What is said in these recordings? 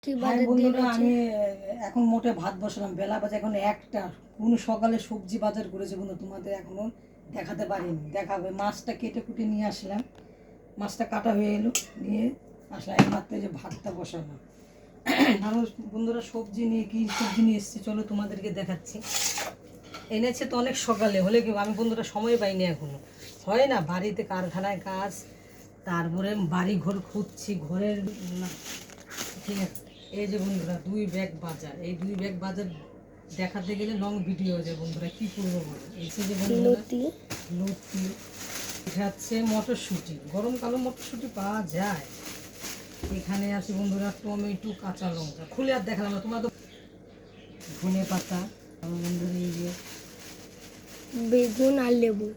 হ্যাঁ বন্ধুরা, আমি এখন মোটে ভাত বসালাম। বেলা বাজে এখন 1টা। কোন সকালে সবজি বাজার করেছে বন্ধু, তোমাদের এখনো দেখাতে পারিনি। দেখাবে। মাছটা কেটে কুটে নিয়ে আসলাম, মাছটা কাটা হয়ে এলো, নিয়ে আসলাম এইমাত্র। যে ভাতটা বসালাম। মানুষ বন্ধুরা সবজি নিয়ে কি সবজি নিয়ে এসছে চলো তোমাদেরকে দেখাচ্ছি। এনেছে তো অনেক সকালে, হলে কি আমি বন্ধুরা সময় পাইনি এখনো। হয় না, বাড়িতে কারখানায় কাজ, তারপরে বাড়ি ঘর খুঁজছি, ঘরের না। ঠিক আছে, এই যে বন্ধুরা 2 ব্যাগ বাজার। এই 2 ব্যাগ বাজার দেখাতে গেলে লং ভিডিও হয়ে যায় বন্ধুরা, কি করবো বলো। এই যে বন্ধুরা লতি, এটা হচ্ছে মটরশুঁটি, গরমকালে মটরশুঁটি পাওয়া যায়। এখানে আছে বন্ধুরা টমেটো, কাঁচা লঙ্কা, খুলে আর দেখালাম না, তোমরা তো। ধনে পাতা বন্ধুরা, এই যে বেগুন আর লেবু,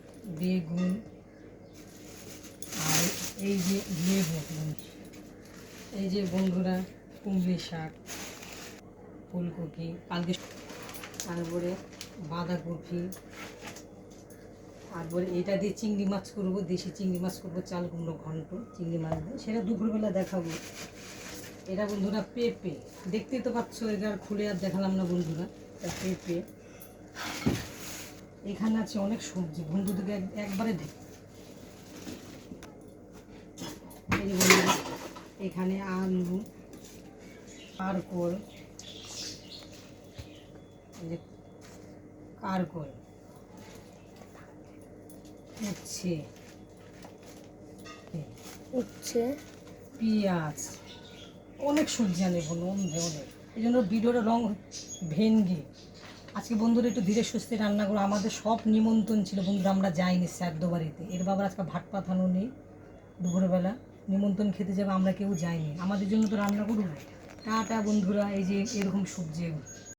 বেগুন আর এই যে লেবু, এই যে বন্ধুরা কুমড়ি শাক, ফুলকপি কালকে, তারপরে বাঁধাকপি, তারপরে এটা দিয়ে চিংড়ি মাছ করবো, দেশি চিংড়ি মাছ করবো, চাল কুমড়ো ঘন্ট চিংড়ি মাছ দিয়ে, সেটা দুপুরবেলা দেখাবো। এটা বন্ধুরা পেঁপে, দেখতেই তো পাচ্ছ, এটা আর খুলে আর দেখালাম না বন্ধুরা। এটা পেঁপে। এখানে আছে অনেক সবজি, বন্ধুদেরকে একবারে দেখ। এই যে বন্ধুরা এখানে আলু, কারকল, এই যে কারকল, উচ্ছে, পেঁয়াজ, অনেক সবজি আনে বলো, অনেক। এই জন্য ভিডিওটা রং। ভেন্ডি। আজকে বন্ধুরা একটু ধীরে সুস্থে রান্না করো, আমাদের সব নিমন্ত্রণ ছিল বন্ধুরা, আমরা যাইনি শ্রাদ্ধ বাড়িতে। এর বাবার আজকে ভাত পাঠানো নেই, দুপুরবেলা নিমন্ত্রণ খেতে যাবে, আমরা কেউ যাইনি, আমাদের জন্য তো রান্না করবো। টাটা বন্ধুরা, এই যে এরকম সবজি।